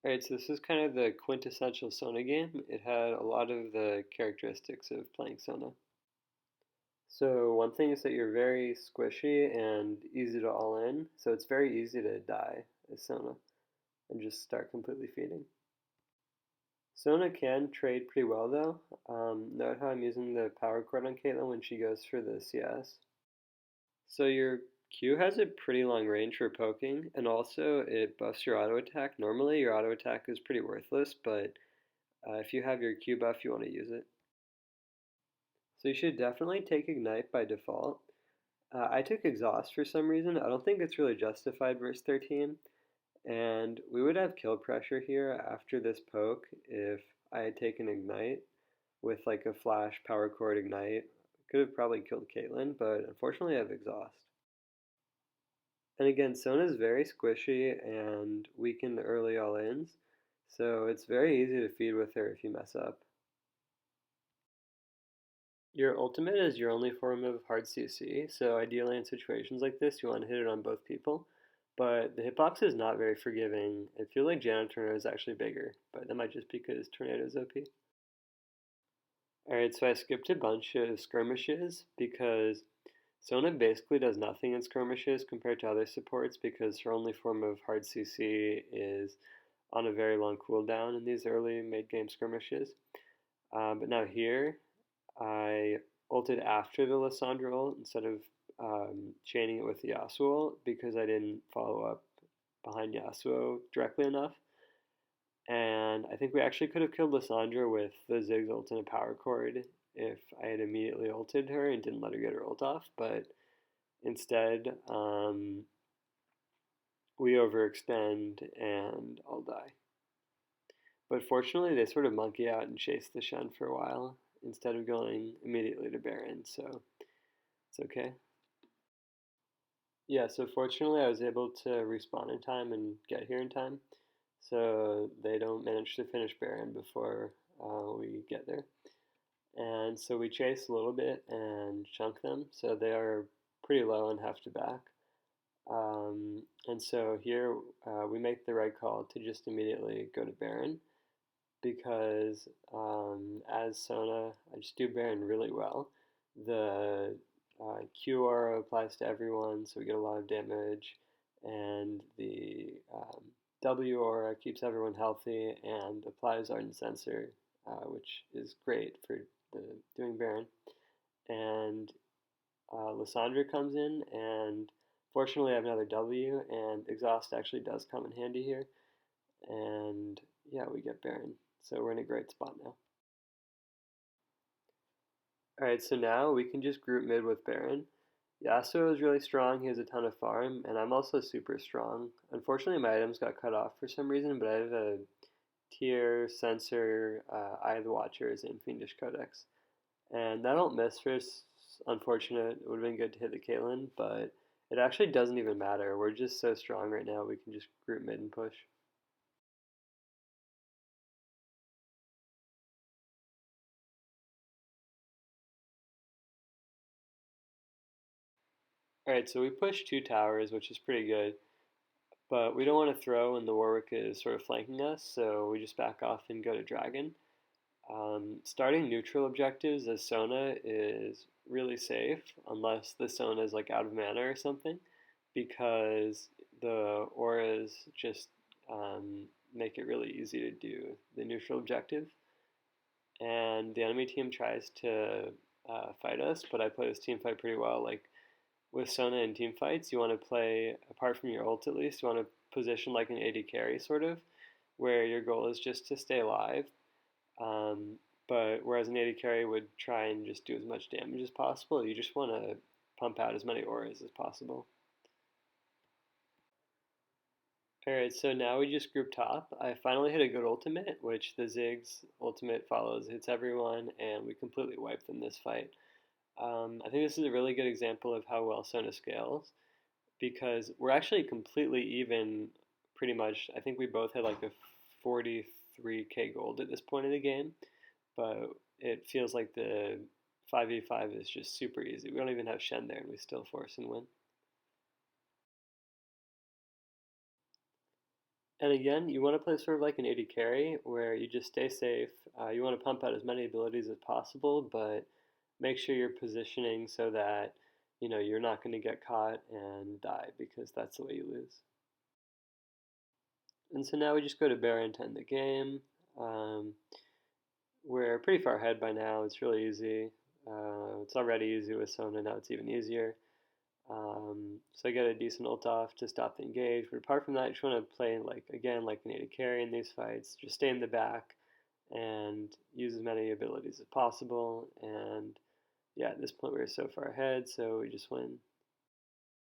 Alright, so this is kind of the quintessential Sona game. It had a lot of the characteristics of playing Sona. So one thing is that you're very squishy and easy to all in, so it's very easy to die as Sona and just start completely feeding. Sona can trade pretty well though. Note how I'm using the power chord on Caitlyn when she goes for the CS. So your Q has a pretty long range for poking, and also it buffs your auto attack. Normally your auto attack is pretty worthless, but if you have your Q buff, you want to use it. So you should definitely take Ignite by default. I took Exhaust for some reason. I don't think it's really justified versus 13. And we would have kill pressure here after this poke if I had taken Ignite with like a flash power chord Ignite. Could have probably killed Caitlyn, but unfortunately I have Exhaust. And again, Sona is very squishy and weakened early all-ins, so it's very easy to feed with her if you mess up. Your ultimate is your only form of hard CC, so ideally in situations like this, you want to hit it on both people. But the hitbox is not very forgiving. I feel like Jana Tornado is actually bigger, but that might just be because Tornado's OP. Alright, so I skipped a bunch of skirmishes because Sona basically does nothing in skirmishes compared to other supports because her only form of hard CC is on a very long cooldown in these early mid-game skirmishes. But now here, I ulted after the Lissandra ult instead of chaining it with the Yasuo ult because I didn't follow up behind Yasuo directly enough. And I think we actually could have killed Lissandra with the Ziggs ult and a power chord if I had immediately ulted her and didn't let her get her ult off, but instead we overextend and I'll die. But fortunately, they sort of monkey out and chase the Shen for a while instead of going immediately to Baron, so it's okay. Yeah, so fortunately, I was able to respawn in time and get here in time, so they don't manage to finish Baron before we get there. And so we chase a little bit and chunk them, so they are pretty low and have to back. And so here we make the right call to just immediately go to Baron because as Sona, I just do Baron really well. The Q aura applies to everyone, so we get a lot of damage, and the W aura keeps everyone healthy and applies Ardent Sensor, which is great for doing Baron. And Lissandra comes in, and fortunately I have another W, and Exhaust actually does come in handy here. And yeah, we get Baron. So we're in a great spot now. Alright, so now we can just group mid with Baron. Yasuo is really strong, he has a ton of farm, and I'm also super strong. Unfortunately my items got cut off for some reason, but I have a tier, sensor, Eye of the Watchers, and Fiendish Codex. And I don't miss first, unfortunate, it would have been good to hit the Caitlyn, but it actually doesn't even matter. We're just so strong right now, we can just group mid and push. Alright, so we push two towers, which is pretty good, but we don't want to throw when the Warwick is sort of flanking us, so we just back off and go to Dragon. Starting neutral objectives as Sona is really safe, unless the Sona is like out of mana or something, because the auras just make it really easy to do the neutral objective. And the enemy team tries to fight us, but I play this team fight pretty well. Like with Sona in team fights, you want to play, apart from your ult at least, you want to position like an AD carry sort of, where your goal is just to stay alive. But whereas an AD carry would try and just do as much damage as possible, you just want to pump out as many auras as possible. Alright, so now we just group top. I finally hit a good ultimate, which the Ziggs ultimate follows, hits everyone, and we completely wiped them this fight. I think this is a really good example of how well Sona scales, because we're actually completely even pretty much. I think we both had like a 43k gold at this point in the game, but it feels like the 5v5 is just super easy. We don't even have Shen there, and we still force and win. And again, you want to play sort of like an AD carry where you just stay safe. You want to pump out as many abilities as possible, but make sure you're positioning so that you're not going to get caught and die because that's the way you lose. And so now we just go to bear and end the game. Um, we're pretty far ahead by now. It's really easy. It's already easy with Sona. Now it's even easier. So I get a decent ult off to stop the engage. But apart from that, you just want to play like again like an AD carry in these fights. Just stay in the back and use as many abilities as possible. And yeah, at this point we're so far ahead, so we just win.